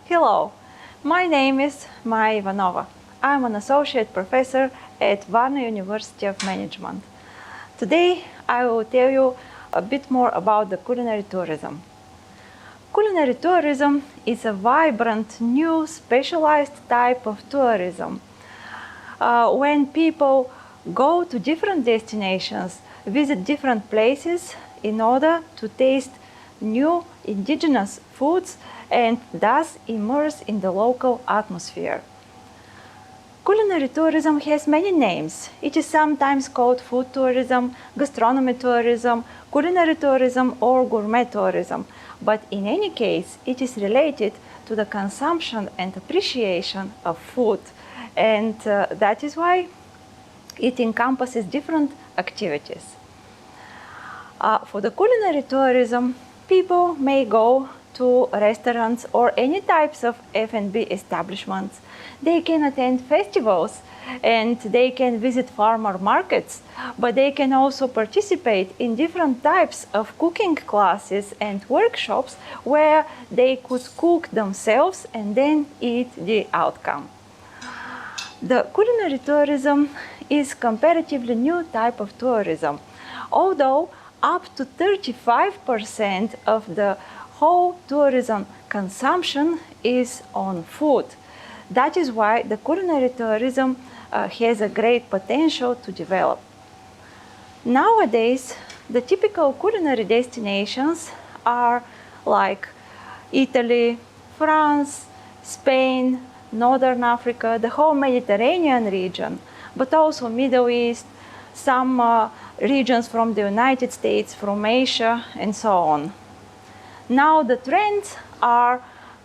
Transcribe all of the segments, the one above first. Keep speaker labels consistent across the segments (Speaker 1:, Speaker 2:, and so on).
Speaker 1: Hello, my name is Maya Ivanova. I'm an associate professor at Varna University of Management. Today I will tell you a bit more about the culinary tourism. Culinary tourism is a vibrant, new, specialized type of tourism. When people go to different destinations, visit different places in order to taste new indigenous foods and thus immerse in the local atmosphere. Culinary tourism has many names. It is sometimes called food tourism, gastronomy tourism, culinary tourism, or gourmet tourism. But in any case, it is related to the consumption and appreciation of food. And that is why it encompasses different activities. For the culinary tourism, people may go to restaurants or any types of F&B establishments. They can attend festivals and they can visit farmer markets, but they can also participate in different types of cooking classes and workshops where they could cook themselves and then eat the outcome. The culinary tourism is comparatively new type of tourism, although up to 35% of the whole tourism consumption is on food. That is why the culinary tourism has a great potential to develop. Nowadays, the typical culinary destinations are like Italy, France, Spain, Northern Africa, the whole Mediterranean region, but also Middle East, some regions from the United States, from Asia, and so on. Now the trends are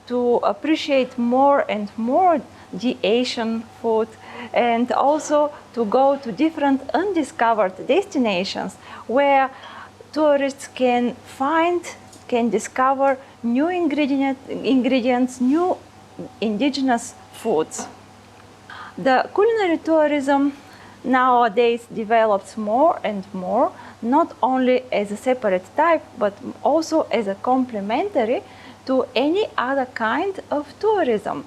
Speaker 1: to appreciate more and more the Asian food and also to go to different undiscovered destinations where tourists can discover new ingredients, new indigenous foods. The culinary tourism nowadays develops more and more, not only as a separate type, but also as a complementary to any other kind of tourism.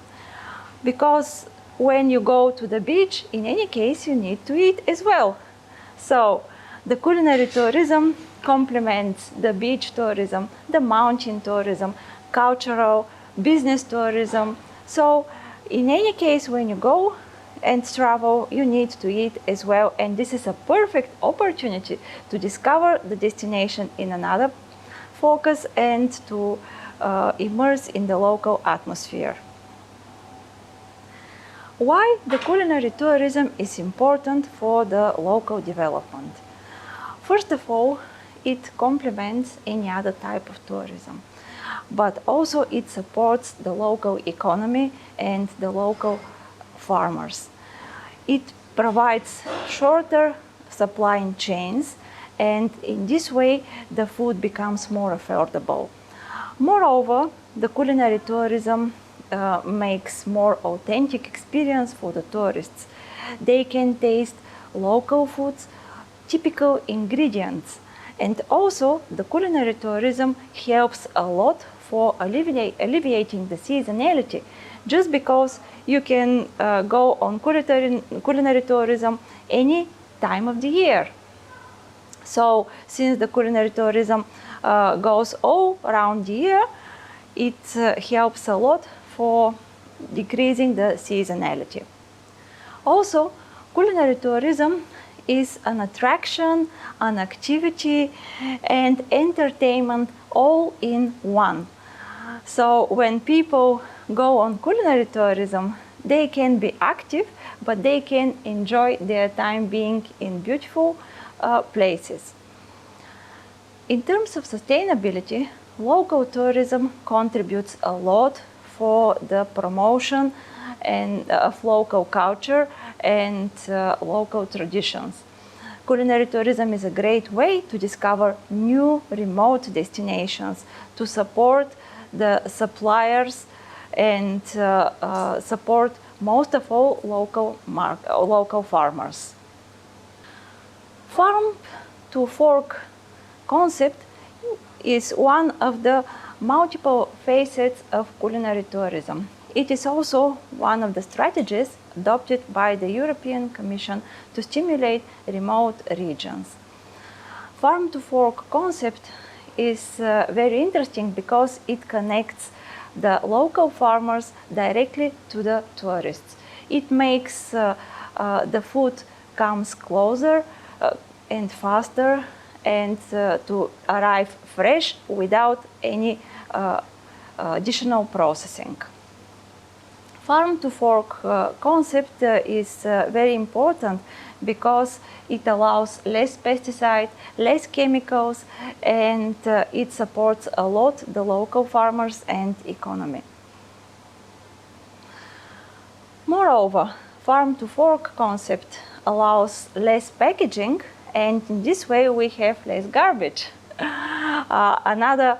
Speaker 1: Because when you go to the beach, in any case, you need to eat as well. So the culinary tourism complements the beach tourism, the mountain tourism, cultural, business tourism. So in any case, when you go and travel, you need to eat as well, and this is a perfect opportunity to discover the destination in another focus and to immerse in the local atmosphere. Why the culinary tourism is important for the local development? First of all, it complements any other type of tourism, but also it supports the local economy and the local farmers. It provides shorter supply chains, and in this way the food becomes more affordable. Moreover, the culinary tourism makes more authentic experience for the tourists. They can taste local foods, typical ingredients, and also the culinary tourism helps a lot for alleviating the seasonality, just because you can go on culinary tourism any time of the year. So since the culinary tourism goes all around the year, it helps a lot for decreasing the seasonality. Also, culinary tourism is an attraction, an activity, and entertainment all in one. So when people go on culinary tourism, they can be active, but they can enjoy their time being in beautiful places. In terms of sustainability, local tourism contributes a lot for the promotion of local culture and local traditions. Culinary tourism is a great way to discover new remote destinations, to support the suppliers and support most of all local farmers. Farm to fork concept is one of the multiple facets of culinary tourism. It is also one of the strategies adopted by the European Commission to stimulate remote regions. Farm to fork concept is very interesting because it connects the local farmers directly to the tourists. It makes the food comes closer and faster and to arrive fresh without any additional processing. Farm to fork concept is very important because it allows less pesticide, less chemicals, and it supports a lot the local farmers and economy. Moreover, farm to fork concept allows less packaging, and in this way we have less garbage. Another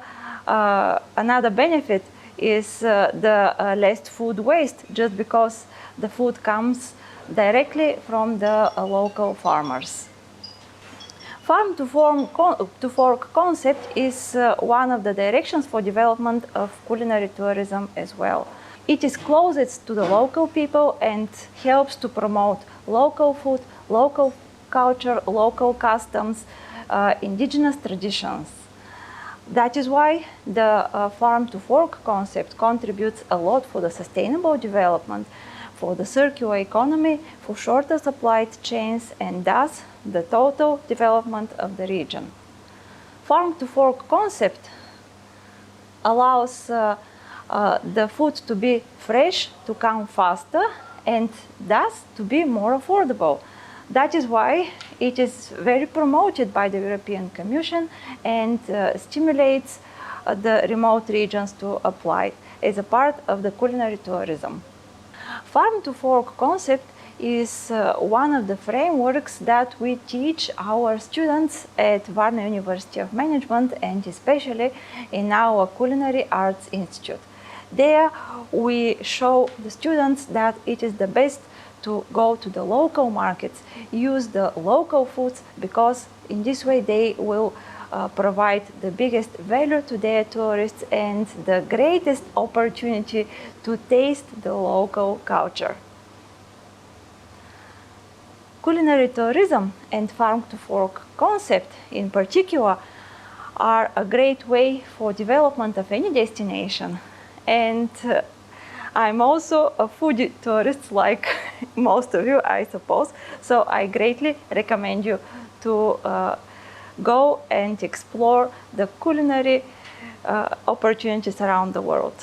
Speaker 1: benefit is the less food waste, just because the food comes directly from the local farmers. Farm to fork concept is one of the directions for development of culinary tourism as well. It is closest to the local people and helps to promote local food, local culture, local customs, indigenous traditions. That is why the farm to fork concept contributes a lot for the sustainable development, for the circular economy, for shorter supply chains, and thus the total development of the region. Farm to fork concept allows the food to be fresh, to come faster, and thus to be more affordable. That is why it is very promoted by the European Commission and stimulates the remote regions to apply as a part of the culinary tourism. Farm to fork concept is one of the frameworks that we teach our students at Varna University of Management, and especially in our Culinary Arts Institute. There we show the students that it is the best to go to the local markets, use the local foods, because in this way they will provide the biggest value to their tourists and the greatest opportunity to taste the local culture. Culinary tourism and farm to fork concept in particular are a great way for development of any destination. And I'm also a foodie tourist, like most of you, I suppose. So I greatly recommend you to go and explore the culinary opportunities around the world.